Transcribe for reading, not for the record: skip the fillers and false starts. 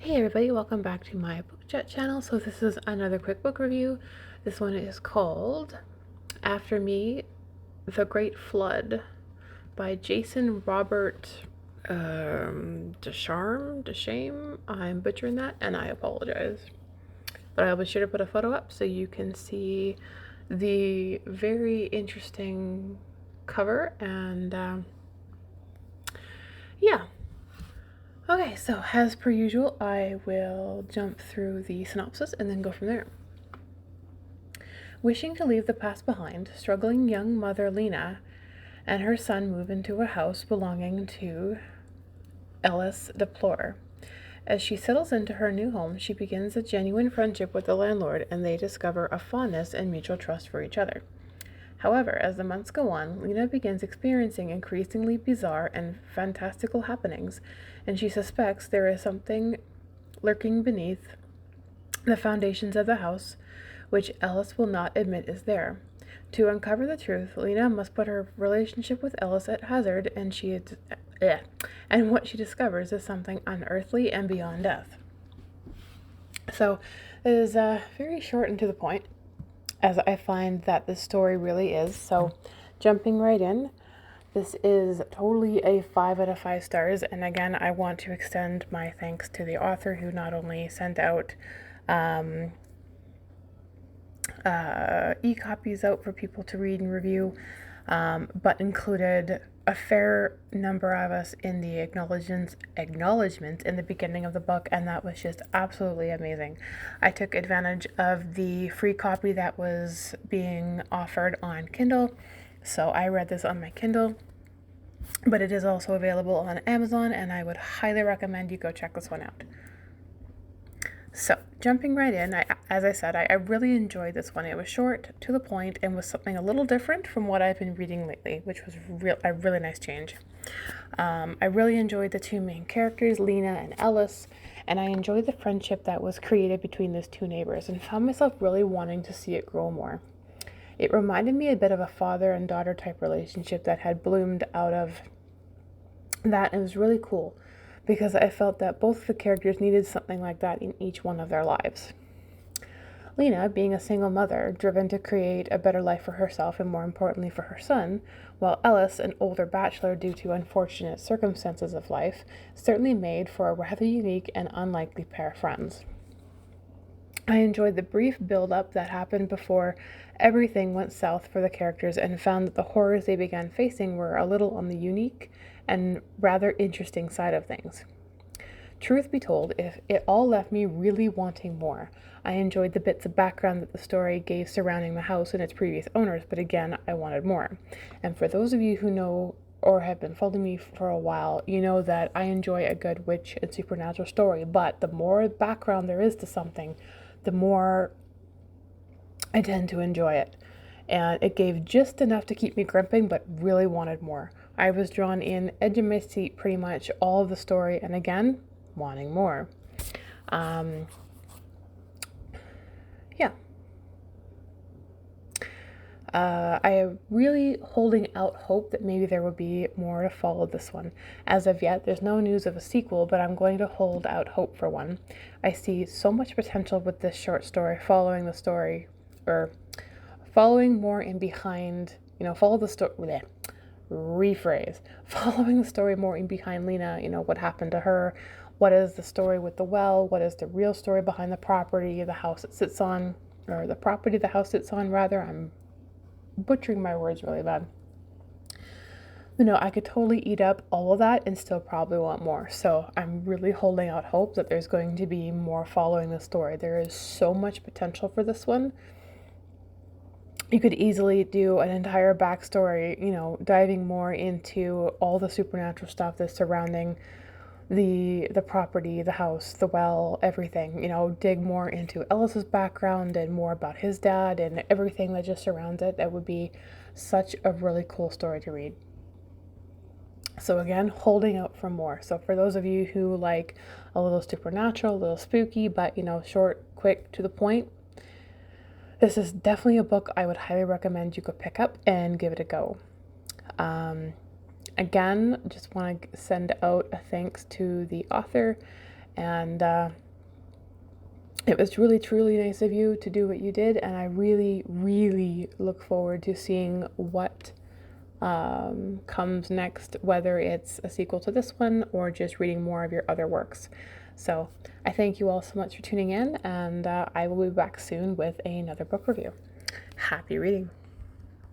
Hey everybody, welcome back to my book chat channel. So this is another quick book review. This one is called After Me, The Great Flood by Jason Robert Deschame. I'm butchering that and I apologize. But I'll be sure to put a photo up so you can see the very interesting cover and yeah. Okay, so as per usual, I will jump through the synopsis and then go from there. Wishing to leave the past behind, struggling young mother Lena and her son move into a house belonging to Ellis Deplorer. As she settles into her new home, she begins a genuine friendship with the landlord and they discover a fondness and mutual trust for each other. However, as the months go on, Lena begins experiencing increasingly bizarre and fantastical happenings, and she suspects there is something lurking beneath the foundations of the house, which Ellis will not admit is there. To uncover the truth, Lena must put her relationship with Ellis at hazard, and what she discovers is something unearthly and beyond death. So, it is very short and to the point, as I find that the story really is. So, jumping right in, this is totally a 5 out of 5 stars. And again, I want to extend my thanks to the author who not only sent out e-copies out for people to read and review, but included a fair number of us in the acknowledgement in the beginning of the book, and that was just absolutely amazing. I took advantage of the free copy that was being offered on Kindle, so I read this on my Kindle, but it is also available on Amazon, and I would highly recommend you go check this one out. So, jumping right in, as I said, I really enjoyed this one. It was short, to the point, and was something a little different from what I've been reading lately, which was a really nice change. I really enjoyed the two main characters, Lena and Ellis, and I enjoyed the friendship that was created between those two neighbors and found myself really wanting to see it grow more. It reminded me a bit of a father and daughter type relationship that had bloomed out of that, and it was really cool because I felt that both the characters needed something like that in each one of their lives. Lena, being a single mother, driven to create a better life for herself and more importantly for her son, while Ellis, an older bachelor due to unfortunate circumstances of life, certainly made for a rather unique and unlikely pair of friends. I enjoyed the brief build-up that happened before everything went south for the characters and found that the horrors they began facing were a little on the unique and rather interesting side of things. Truth be told, if it all left me really wanting more. I enjoyed the bits of background that the story gave surrounding the house and its previous owners, but again, I wanted more. And for those of you who know or have been following me for a while, you know that I enjoy a good witch and supernatural story, but the more background there is to something, the more I tend to enjoy it. And it gave just enough to keep me gripping, but really wanted more. I was drawn in, edge of my seat pretty much all of the story, and again, wanting more. Yeah. I am really holding out hope that maybe there will be more to follow this one. As of yet, there's no news of a sequel, but I'm going to hold out hope for one. I see so much potential with this short story, following the story, or following more in behind, follow the story, rephrase, following the story more in behind Lena, what happened to her, what is the story with the well, what is the real story behind the property, the house it sits on, or the property the house sits on, rather. I'm butchering my words really bad. I could totally eat up all of that and still probably want more. So I'm really holding out hope that there's going to be more following the story. There is so much potential for this one. You could easily do an entire backstory, diving more into all the supernatural stuff that's surrounding the property, the house, the well, everything, dig more into Ellis's background and more about his dad and everything that just surrounds it. That would be such a really cool story to read. So again, holding out for more. So for those of you who like a little supernatural, a little spooky, but short, quick, to the point, this is definitely a book I would highly recommend you go pick up and give it a go. Again, just want to send out a thanks to the author And it was really, truly nice of you to do what you did. And I really, really look forward to seeing what comes next, whether it's a sequel to this one or just reading more of your other works. So I thank you all so much for tuning in, and I will be back soon with another book review. Happy reading.